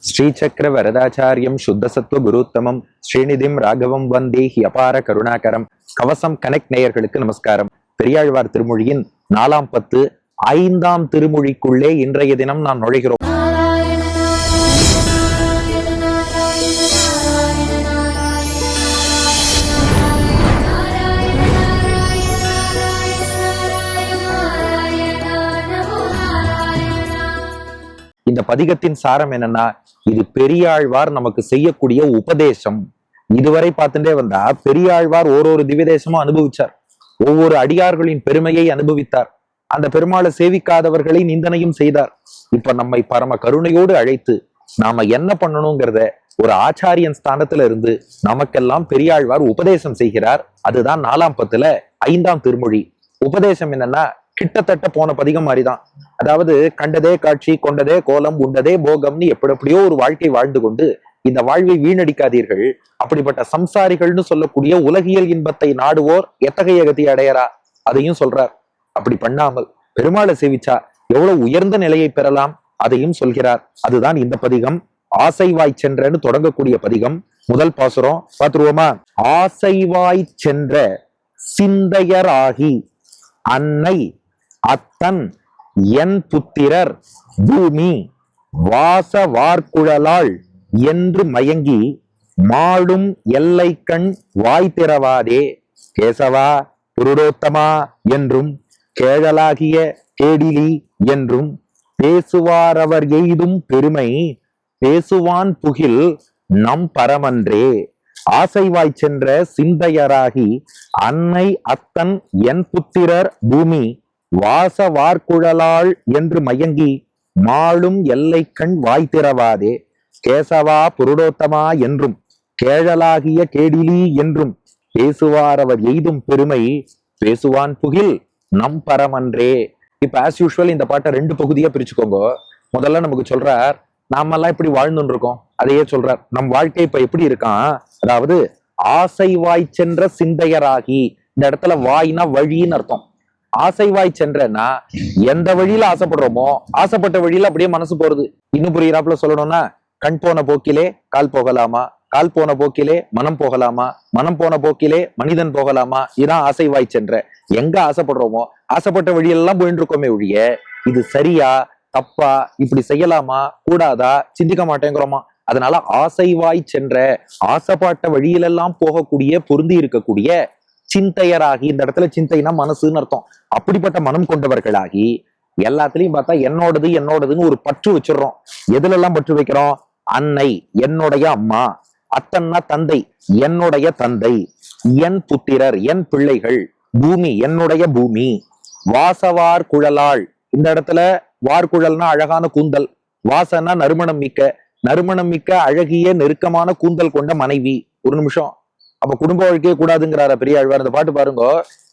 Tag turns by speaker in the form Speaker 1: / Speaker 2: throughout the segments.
Speaker 1: ஸ்ரீசக்கர வரதாச்சாரியம் சுத்தசத்துவ குருத்தமம் ஸ்ரீநிதிம் ராகவம் வந்தே அபார கருணாகரம். கவசம் கனெக்ட் நேயர்களுக்கு நமஸ்காரம். பெரியாழ்வார் திருமொழியின் 4ஆம் பத்து 5ஆம் திருமொழிக்குள்ளே இன்றைய தினம் நாம் நுழைகிறோம். இந்த பதிகத்தின் சாரம் என்னன்னா, இது பெரியாழ்வார் நமக்கு செய்யக்கூடிய உபதேசம். இதுவரை பார்த்துட்டே வந்தா பெரியாழ்வார் ஒரு திவ்யதேசமும் அனுபவிச்சார். ஒவ்வொரு அடியார்களின் பெருமையை அனுபவித்தார். அந்த பெருமாளை சேவிக்காதவர்களை நிந்தனையும் செய்தார். இப்ப நம்மை பரம கருணையோடு அழைத்து நாம என்ன பண்ணணுங்கிறத ஒரு ஆச்சாரியன் ஸ்தானத்துல இருந்து நமக்கெல்லாம் பெரியாழ்வார் உபதேசம் செய்கிறார். அதுதான் 4ஆம் பத்துல 5ஆம் திருமொழி. உபதேசம் என்னன்னா, கிட்டத்தட்ட போன பதிகம் மாதிரிதான். அதாவது கண்டதே காட்சி, கொண்டதே கோலம், உண்டதே போகம்னு எப்படியோ ஒரு வாழ்க்கை வாழ்ந்து கொண்டு இந்த வாழ்வை வீணடிக்காதீர்கள். அப்படிப்பட்ட சம்சாரிகள்னு சொல்லக்கூடிய உலகியல் இன்பத்தை நாடுவோர் எத்தகைய கதி அடையறா அதையும் சொல்றார். அப்படி பண்ணாமல் பெருமாளை சேவிச்சா எவ்வளவு உயர்ந்த நிலையை பெறலாம் அதையும் சொல்கிறார். அதுதான் இந்த பதிகம். ஆசைவாய் சென்றன்னு தொடங்கக்கூடிய பதிகம். முதல் பாசுரம் பார்த்துருவோமா? ஆசைவாய் சென்ற சிந்தையராகி அன்னை அத்தன் என் புத்திரர் பூமி வாச வார்குழலாள் என்று மயங்கி மாடும் எல்லை கண் வாய் திறவாதே கேசவா புருடோத்தமா என்றும் கேழலாகிய கேடிலி என்றும் பேசுவாரவர் எய்தும் பெருமை பேசுவான் புகில் நம் பரமன்றே. ஆசைவாய் சென்ற சிந்தையராகி அன்னை அத்தன் என் புத்திரர் பூமி வாச வார்குழலாள் என்று மயங்கி மாளும் எல்லை கண் வாய் திறவாதே கேசவா புருடோத்தமா என்றும் கேழலாகிய கேடிலி என்றும் பேசுவாரவர் எய்தும் பெருமை பேசுவான் புகில் நம் பரமன்றே. இப்ப ஆஸ் யூஷுவல் இந்த பாட்டை 2 பகுதியா பிரிச்சுக்கோங்க. முதல்ல நமக்கு சொல்றார், நாமெல்லாம் இப்படி வாழ்ந்துட்டு இருக்கோம். அதையே சொல்றார், நம் வாழ்க்கை இப்ப எப்படி இருக்கான். அதாவது ஆசைவாய் சென்ற சிந்தையராகி, இந்த இடத்துல வாய்னா வழின்னு அர்த்தம். ஆசைவாய் சென்றனா எந்த வழியில ஆசைப்படுறோமோ ஆசைப்பட்ட வழியில அப்படியே மனசு போறது. இன்னும் புரியுறாப்புல சொல்லணும்னா, கண் போன போக்கிலே கால் போகலாமா, கால் போன போக்கிலே மனம் போகலாமா, மனம் போன போக்கிலே மனிதன் போகலாமா. இதான் ஆசைவாய் சென்ற. எங்க ஆசைப்படுறோமோ ஆசைப்பட்ட வழியெல்லாம் போயிட்டு இருக்கோமே ஒழிய இது சரியா தப்பா, இப்படி செய்யலாமா கூடாதா சிந்திக்க மாட்டேங்கிறோமா. அதனால ஆசைவாய் சென்ற ஆசைப்பாட்ட வழியிலெல்லாம் போகக்கூடிய பொருந்தி இருக்கக்கூடிய சிந்தையராகி, இந்த இடத்துல சிந்தைனா மனசுன்னு அர்த்தம். அப்படிப்பட்ட மனம் கொண்டவர்களாகி எல்லாத்துலயும் பார்த்தா என்னோடதுன்னு ஒரு பற்று வச்சிடறோம். எதுல எல்லாம் பற்று வைக்கிறோம்? அன்னை என்னுடைய அம்மா, அத்தன்னா தந்தை என்னுடைய தந்தை, என் புத்திரர் என் பிள்ளைகள், பூமி என்னுடைய பூமி, வாசவார் குழலாள், இந்த இடத்துல வார்குழல்னா அழகான கூந்தல், வாசனா நறுமணம் மிக்க அழகிய நெருக்கமான கூந்தல் கொண்ட மனைவி. ஒரு நிமிஷம், அப்ப குடும்ப வாழ்க்கையே கூடாதுங்கிறார பெரியாழ்வார். இந்த பாட்டு பாருங்க,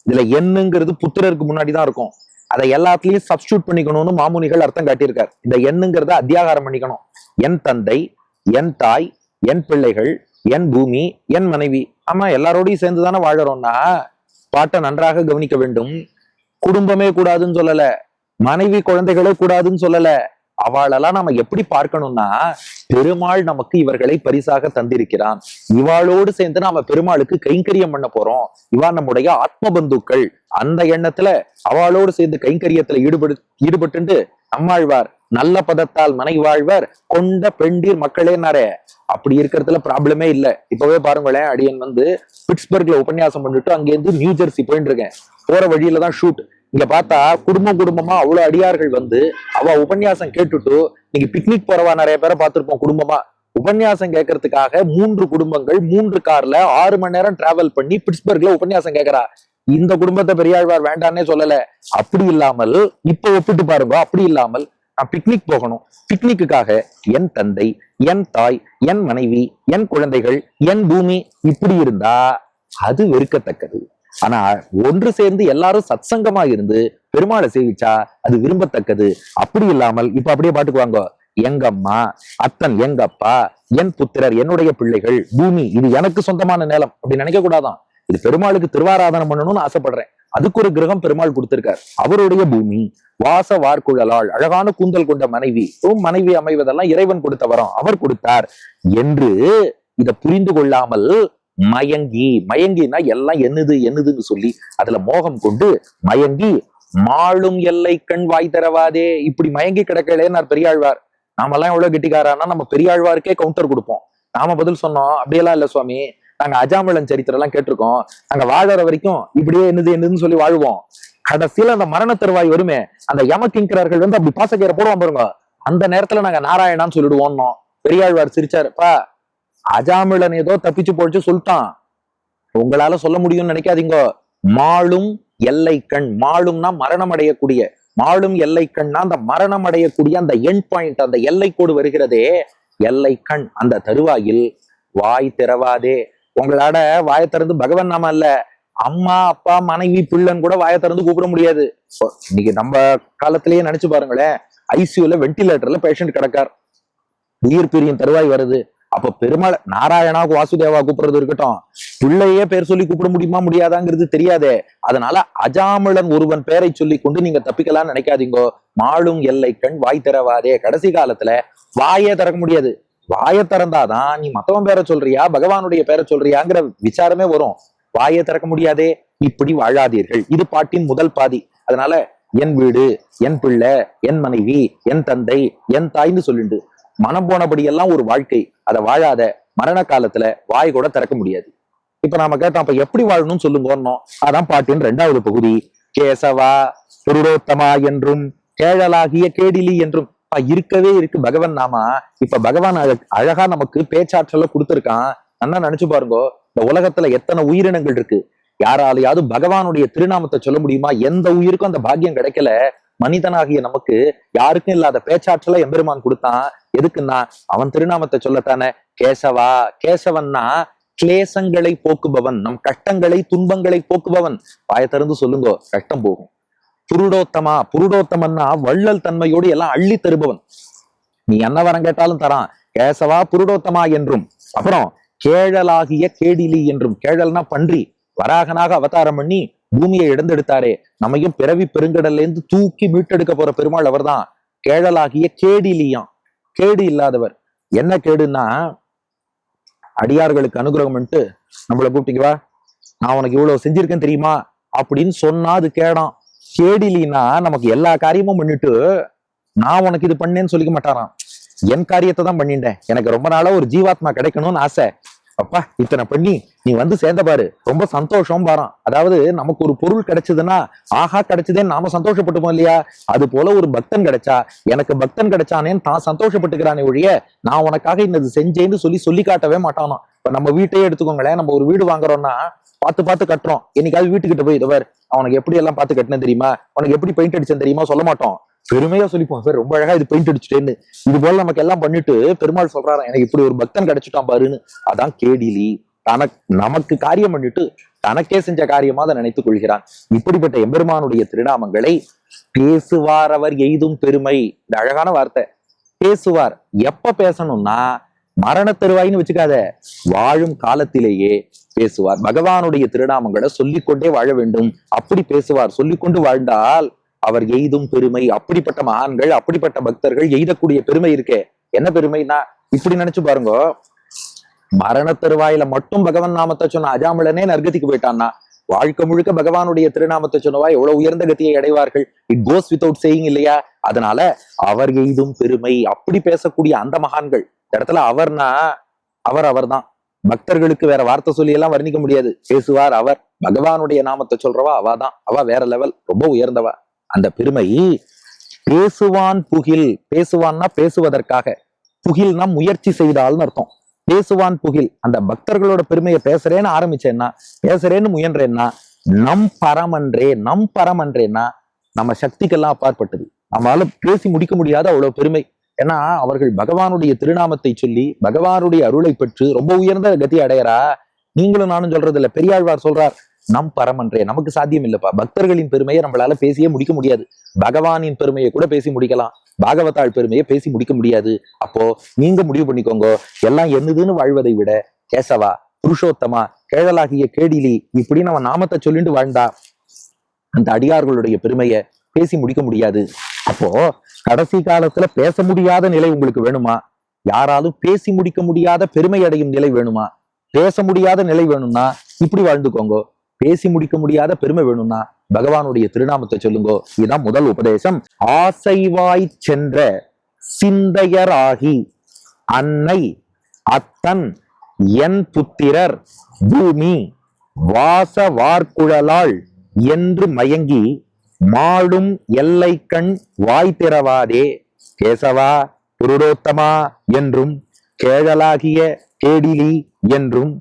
Speaker 1: இதுல எண்ணுங்கிறது புத்திரருக்கு முன்னாடிதான் இருக்கும். அதை எல்லாத்துலயும் சப்ஸ்டியூட் பண்ணிக்கணும்னு மாமுனிகள் அர்த்தம் காட்டியிருக்காரு. இந்த எண்ணுங்கிறத அத்தியாகாரம் பண்ணிக்கணும். என் தந்தை, என் தாய், என் பிள்ளைகள், என் பூமி, என் மனைவி. ஆமா, எல்லாரோடையும் சேர்ந்துதானே வாழறோம்னா பாட்டை நன்றாக கவனிக்க வேண்டும். குடும்பமே கூடாதுன்னு சொல்லல, மனைவி குழந்தைகளே கூடாதுன்னு சொல்லல. அவளெல்லாம் நாம எப்படி பார்க்கணும்னா, பெருமாள் நமக்கு இவர்களை பரிசாக தந்திருக்கிறான், இவாளோடு சேர்ந்து நாம பெருமாளுக்கு கைங்கரியம் பண்ண போறோம், இவா நம்முடைய ஆத்ம பந்துக்கள். அந்த எண்ணத்துல அவளோடு சேர்ந்து கைங்கரியத்துல ஈடுபட்டு நம்மாழ்வார் நல்ல பதத்தால் மனை வாழ்வர் கொண்ட பெண்டீர் மக்களேனாரே. அப்படி இருக்கிறதுல ப்ராப்ளமே இல்லை. இப்பவே பாருங்களேன், அடியன் பிட்ஸ்பர்க்ல உபன்யாசம் பண்ணிட்டு அங்கேருந்து நியூ ஜெர்சி போயிட்டு இருக்கேன். போற வழியில தான் ஷூட். இங்க பார்த்தா குடும்பமா அவ்வளவு அடியார்கள் அவ உபன்யாசம் கேட்டுட்டு, நீங்க பிக்னிக் போறவா நிறைய பேரை பார்த்திருப்போம். குடும்பமா உபன்யாசம் கேட்கறதுக்காக 3 குடும்பங்கள் 3 கார்ல 6 மணி நேரம் டிராவல் பண்ணி பிட்ஸ்பர்க்ல உபன்யாசம் கேட்கறா. இந்த குடும்பத்தை பெரியாழ்வார் வேண்டான்னே சொல்லல. அப்படி இல்லாமல் இப்ப ஒப்பிட்டு பாருங்க, அப்படி இல்லாமல் நான் பிக்னிக் போகணும், பிக்னிக்குக்காக என் தந்தை, என் தாய், என் மனைவி, என் குழந்தைகள், என் பூமி, இப்படி இருந்தா அது வெறுக்கத்தக்கது. ஆனா ஒன்று சேர்ந்து எல்லாரும் சத்சங்கமா இருந்து பெருமாளை சேவிச்சா அது விரும்பத்தக்கது. அப்படி இல்லாமல் இப்ப அப்படியே பாட்டுக்குவாங்க, எங்க அம்மா, அத்தன் எங்க அப்பா, என் புத்திரர் என்னுடைய பிள்ளைகள், பூமி இது எனக்கு சொந்தமான நிலம் அப்படி நினைக்க கூடாதான். இது பெருமாளுக்கு திருவாராதனம் பண்ணணும்னு ஆசைப்படுறேன். அதுக்கு ஒரு கிரகம் பெருமாள் கொடுத்திருக்கார். அவருடைய பூமி. வாச வார்குழலாள், அழகான கூந்தல் கொண்ட மனைவி. மனைவி அமைவதெல்லாம் இறைவன் கொடுத்த வரம், அவர் கொடுத்தார் என்று இத புரிந்து கொள்ளாமல் மயங்கி, மயங்கினா எல்லாம் என்னதுன்னு சொல்லி அதுல மோகம் கொண்டு மயங்கி மாளும் எல்லை கண் வாய் தரவாதே, இப்படி மயங்கி கிடக்கலேன்னார் பெரியாழ்வார். நாமெல்லாம் எவ்வளவு கெட்டிக்காரான்னா நம்ம பெரியாழ்வாருக்கே கவுண்டர் கொடுப்போம். நாம பதில் சொன்னோம், அப்படியெல்லாம் இல்ல சுவாமி, நாங்க அஜாமிளன் சரித்திரம் எல்லாம் கேட்டிருக்கோம், நாங்க வாழற வரைக்கும் இப்படியே என்னதுன்னு சொல்லி வாழ்வோம். கடைசியில அந்த மரண தருவாய் வருமே, அந்த யமகிங்கரர்கள் வந்து அப்படி பாசக்கீரை போடுவான் பாருங்க, அந்த நேரத்துல நாங்க நாராயணான்னு சொல்லிடுவோம். பெரியாழ்வார் சிரிச்சாருப்பா, அஜாமிளன் ஏதோ தப்பிச்சு போச்சு சொல்லிட்டான், உங்களால சொல்ல முடியும்னு நினைக்காதீங்க. மாளும் எல்லை கண், மாளும்னா மரணம் அடையக்கூடிய, மாளும் எல்லை கண்னா அந்த மரணம் அடையக்கூடிய அந்த எண்ட் பாயிண்ட், அந்த எல்லை கோடு வருகிறதே எல்லை கண், அந்த தருவாயில் வாய் திறவாதே. உங்களால வாயை திறந்து பகவான் நாம இல்ல, அம்மா அப்பா மனைவி பிள்ளைன்னு கூட வாயை திறந்து கூப்பிட முடியாது. இன்னைக்கு நம்ம காலத்திலேயே நினைச்சு பாருங்களேன், ஐசியூல வென்டிலேட்டர்ல பேஷண்ட் கிடக்கார், உயிர் பிரியும் தருவாய் வருது. அப்ப பெருமாள் நாராயணா வாசுதேவா கூப்பிடுறது இருக்கட்டும், பிள்ளையே பேர் சொல்லி கூப்பிட முடியுமா முடியாதாங்கிறது தெரியாதே. அதனால அஜாமிளன் ஒருவன் பேரை சொல்லி கொண்டு நீங்க தப்பிக்கலாம்னு நினைக்காதீங்கோ. மாளும் எல்லை கண் வாய் திறவாதே. கடைசி காலத்துல வாயே திறக்க முடியாது. வாயை திறந்தாதான் நீ மத்தவன் பேரை சொல்றியா பகவானுடைய பேரை சொல்றியாங்கிற விசாரமே வரும். வாயை திறக்க முடியாதே, இப்படி வாழாதீர்கள். இது பாட்டின் முதல் பாதி. அதனால என் வீடு, என் பிள்ளை, என் மனைவி, என் தந்தை, என் தாய்ன்னு சொல்லிண்டு மனம் போனபடி எல்லாம் ஒரு வாழ்க்கை. அதை வாழாத மரண காலத்துல வாய் கூட திறக்க முடியாது. இப்ப நாம கேட்டோம், அப்ப எப்படி வாழணும்னு சொல்லுங்க. அதான் பாட்டின் 2வது பகுதி. கேசவா புருடோத்தமா என்றும் கேழலாகிய கேடிலி என்றும் இருக்கவே இருக்கு பகவான் நாமா. இப்ப பகவான் அழகா நமக்கு பேச்சாற்றல கொடுத்திருக்கான். நல்லா நினைச்சு பாருங்க, இந்த உலகத்துல எத்தனை உயிரினங்கள் இருக்கு, யாராலையாவது பகவானுடைய திருநாமத்தை சொல்ல முடியுமா? எந்த உயிருக்கும் அந்த பாக்கியம் கிடைக்கல. மனிதனாகிய நமக்கு யாருக்கும் இல்லாத பேச்சாற்றல எம்பெருமான் கொடுத்தான். எதுக்குன்னா அவன் திருநாமத்தை சொல்லத்தானே. கேசவா, கேசவன்னா கிளேசங்களை போக்குபவன், நம் கஷ்டங்களை துன்பங்களை போக்குபவன். வாயை திறந்து சொல்லுங்க, கஷ்டம் போகும். புருடோத்தமா, புருடோத்தமன்னா வள்ளல் தன்மையோடு எல்லாம் அள்ளி தருபவன், நீ என்ன வரம் கேட்டாலும் தரான். கேசவா புருடோத்தமா என்றும், அப்புறம் கேழலாகிய கேடிலி என்றும். கேழல்னா பன்றி, வராகனாக அவதாரம் பண்ணி பூமியை இடந்தெடுத்தாரே, நம்மையும் பிறவி பெருங்கடல்ல இருந்து தூக்கி மீட்டெடுக்க போற பெருமாள் அவர் தான். கேழலாகிய கேடிலியாம், கேடு இல்லாதவர். என்ன கேடுன்னா, அடியார்களுக்கு அனுகிரகம் பண்ணிட்டு நம்மளை கூப்பிட்டீங்கவா, நான் உனக்கு இவ்வளவு செஞ்சிருக்கேன் தெரியுமா அப்படின்னு சொன்னா அது கேடாம். கேடிலினா நமக்கு எல்லா காரியமும் பண்ணிட்டு நான் உனக்கு இது பண்ணேன்னு சொல்லிக்க மாட்டாராம். என் காரியத்தை தான் பண்ணிட்டேன், எனக்கு ரொம்ப நாளா ஒரு ஜீவாத்மா கிடைக்கணும்னு ஆசை, அப்பா இத்தனை பண்ணி நீ வந்து சேர்ந்த பாரு, ரொம்ப சந்தோஷம் பாரான். அதாவது நமக்கு ஒரு பொருள் கிடைச்சதுன்னா ஆஹா கிடைச்சதேன்னு நாம சந்தோஷப்பட்டுப்போம் இல்லையா? அது போல ஒரு பக்தன் கிடைச்சா, எனக்கு பக்தன் கிடைச்சானேன்னு தான் சந்தோஷப்பட்டுக்கிறானே ஒழிய நான் உனக்காக இன்னது செஞ்சேன்னு சொல்லி காட்டவே மாட்டானோ. இப்ப நம்ம வீட்டையே எடுத்துக்கோங்களேன், நம்ம ஒரு வீடு வாங்குறோம்னா பார்த்து கட்டுறோம். என்னைக்காவது வீட்டுக்கிட்ட போய் இதவர் அவனுக்கு எப்படி எல்லாம் பார்த்து கட்டினேன் தெரியுமா, உனக்கு எப்படி பெயிண்ட் அடிச்சேன் தெரியுமா சொல்ல மாட்டோம், பெருமையா சொல்லிப்போம், சார் ரொம்ப அழகா இது பெயிண்ட் அடிச்சுட்டேன்னு. இது போல நமக்கு எல்லாம் பண்ணிட்டு பெருமாள் சொல்றாராம், எனக்கு இப்படி ஒரு பக்தன் கிடைச்சிட்டான் பாருன்னு. அதான் கேடிலி. நமக்கு காரியம் பண்ணிட்டு தனக்கே செஞ்ச காரியமா அதை நினைத்துக் கொள்கிறான். இப்படிப்பட்ட எம்பெருமானுடைய திருநாமங்களை பேசுவார் அவர் எய்தும் பெருமை. இந்த அழகான வார்த்தை பேசுவார். எப்ப பேசணும்னா மரண தருவாயின்னு வச்சுக்காத, வாழும் காலத்திலேயே பேசுவார். பகவானுடைய திருநாமங்களை சொல்லிக்கொண்டே வாழ வேண்டும். அப்படி பேசுவார். சொல்லிக்கொண்டு வாழ்ந்தால் அவர் எய்தும் பெருமை. அப்படிப்பட்ட மகான்கள், அப்படிப்பட்ட பக்தர்கள் எய்தக்கூடிய பெருமை இருக்கே. என்ன பெருமைனா, இப்படி நினைச்சு பாருங்க, மரண தருவாயில மட்டும் பகவான் நாமத்தை சொன்ன அஜாமிளனே நற்கதிக்கு போயிட்டான்னா, வாழ்க்கை முழுக்க பகவானுடைய திருநாமத்தை சொன்னவா எவ்வளவு உயர்ந்த கத்தியை அடைவார்கள். இட் கோஸ் வித்வுட் சேயிங் இல்லையா? அதனால அவர் எய்தும் பெருமை. அப்படி பேசக்கூடிய அந்த மகான்கள், இந்த இடத்துல அவர்னா அவர் தான். பக்தர்களுக்கு வேற வார்த்தை சொல்லி எல்லாம் வர்ணிக்க முடியாது. பேசுவார் அவர், பகவானுடைய நாமத்தை சொல்றவா அவாதான். அவ வேற லெவல், ரொம்ப உயர்ந்தவா. அந்த பெருமை பேசுவான் புகில். பேசுவான்னா பேசுவதற்காக, புகில்னா முயற்சி செய்தால்னு அர்த்தம். பேசுவான் புகில். அந்த பக்தர்களோட பெருமையை பேசுறேன்னு ஆரம்பிச்சேன்னா, பேசுறேன்னு முயன்றேன்னா, நம் பரமன்றேன்னா நம்ம சக்திக்கெல்லாம் அப்பாற்பட்டது. நம்மளால பேசி முடிக்க முடியாத அவ்வளவு பெருமை. ஏன்னா அவர்கள் பகவானுடைய திருநாமத்தை சொல்லி பகவானுடைய அருளை பெற்று ரொம்ப உயர்ந்த கதி அடையறா. நீங்களும் நானும் சொல்றது இல்ல, பெரியாழ்வார் சொல்றார், நம் பரமன்றே. நமக்கு சாத்தியம் இல்லப்பா. பக்தர்களின் பெருமையை நம்மளால பேசியே முடிக்க முடியாது. பகவானின் பெருமையை கூட பேசி முடிக்கலாம், பாகவதாள் பெருமையை பேசி முடிக்க முடியாது. அப்போ நீங்க முடிவு பண்ணிக்கோங்க, எல்லாம் என்னதுன்னு வாழ்வதை விட கேசவா, புருஷோத்தமா, கேழலாகிய கேடிலி இப்படி நம்ம நாமத்தை சொல்லிட்டு வாழ்ந்தா அந்த அடியார்களுடைய பெருமையை பேசி முடிக்க முடியாது. அப்போ கடைசி காலத்துல பேச முடியாத நிலை உங்களுக்கு வேணுமா? யாராலும் பேசி முடிக்க முடியாத பெருமை அடையும் நிலை வேணுமா? பேச முடியாத நிலை வேணும்னா இப்படி வாழ்ந்துக்கோங்க. பேசி முடிக்க முடியாத பெருமை வேணும்னா பகவானுடைய திருநாமத்தை சொல்லுங்க. இதுதான் முதல் உபதேசம். ஆசைவாய் சென்ற சிந்தையராகி அன்னை அத்தன் என் புத்திரர் பூமி வாச வார்குழலாள் என்று மயங்கி மாடும் எல்லை கண் வாய் திறவாதே கேசவா புருடோத்தமா என்றும் கேழலாகிய கேடிலி என்றும்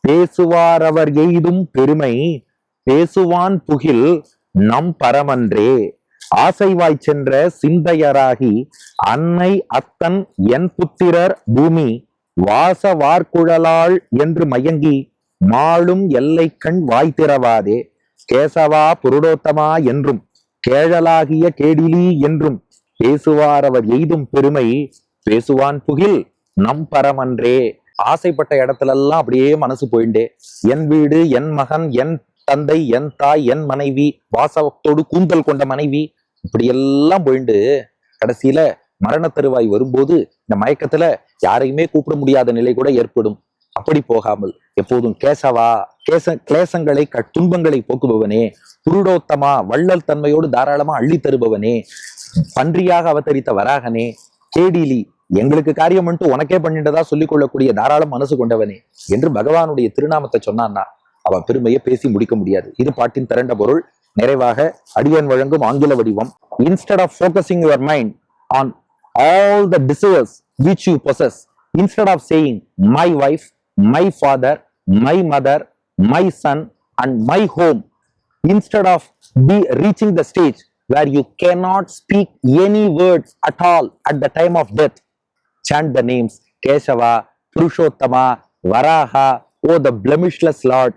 Speaker 1: பேசுவாரவர் எய்தும் பெருமை பேசுவான் புகில் நம் பரமன்றே. ஆசைவாய் சென்ற சிந்தையராகி அன்னை அத்தன் என் புத்திரர் பூமி வாச வார்குழலாள் என்று மயங்கி மாளும் எல்லை கண் வாய் திறவாதே கேசவா புருடோத்தமா என்றும் கேழலாகிய கேடிலி என்றும் பேசுவார் அவர் எய்தும் பெருமை பேசுவான் புகில் நம் பரமன்றே. ஆசைப்பட்ட இடத்துல எல்லாம் அப்படியே மனசு போயிண்டே, என் வீடு, என் மகன், என் தந்தை, என் தாய், என் மனைவி, வாசவத்தோடு கூந்தல் கொண்ட மனைவி, இப்படி எல்லாம் போயிண்டு கடைசியில மரண தருவாய் வரும்போது இந்த மயக்கத்துல யாரையுமே கூப்பிட முடியாத நிலை கூட ஏற்படும். அப்படி போகாமல் எப்போதும் கேசவா கிளேசங்களை துன்பங்களை போக்குபவனே, புருடோத்தமா வள்ளல் தன்மையோடு தாராளமா அள்ளி தருபவனே, பன்றியாக அவதரித்த வராகனே, கேடிலி எங்களுக்கு காரியம் மட்டும் உனக்கே பண்ணிட்டதா சொல்லிக் கொள்ளக்கூடிய தாராள மனசு கொண்டவனே என்று பகவானுடைய திருநாமத்தை சொன்னான்னா அவன் பெருமையை பேசி முடிக்க முடியாது. இது பாட்டின் திரண்ட பொருள். நிறைவாக அடியன் வழங்கும் ஆங்கில வடிவம். Instead of focusing your mind on all the desires which you possess, instead of saying my wife, my father, my mother, my son and my home, instead of reaching the stage where you cannot speak any word at all at the time of death, chant the names Keshava, Purushottama, Varaha, oh the blemishless Lord.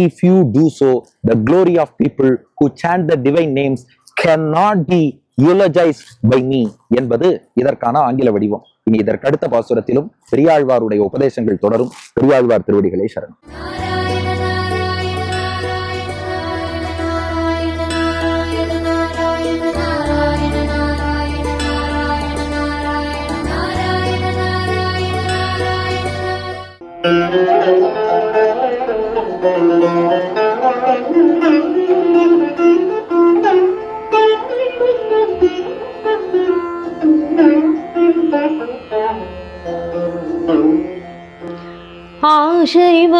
Speaker 1: If you do so, the glory of people who chant the divine names cannot be eulogized by me என்பது இதற்கான ஆங்கில வடிவம். இனி இதற்கடுத்த பாசுரத்திலும் பெரியாழ்வாருடைய உபதேசங்கள் தொடரும். பெரியாழ்வார் திருவடிகளே சரணம்.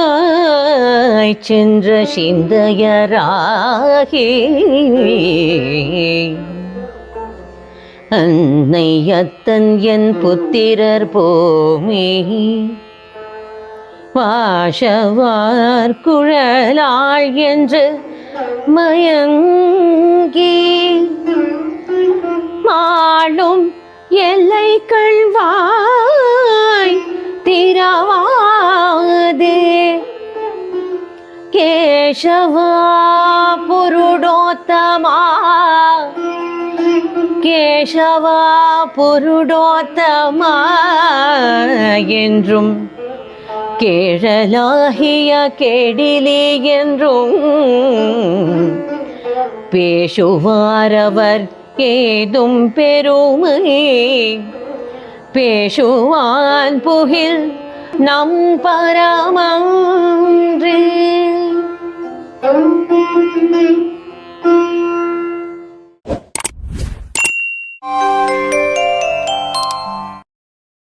Speaker 2: ஆசைவாய் சென்ற சிந்தையராகி அன்னை அத்தன் என் புத்திரர் பூமி வாசவார் குழலாள் என்று மயங்கி மாளும் எல்லை கள்வாய் திரவாதே கேசவா புருடோத்தமா கேசவா புருடோத்தமா என்றும் கேழலாகிய கேடிலி என்றும் பேசுவாரவர் ஏதும் பெருமை பேசுவான் புகில் நம் பரமன்றே.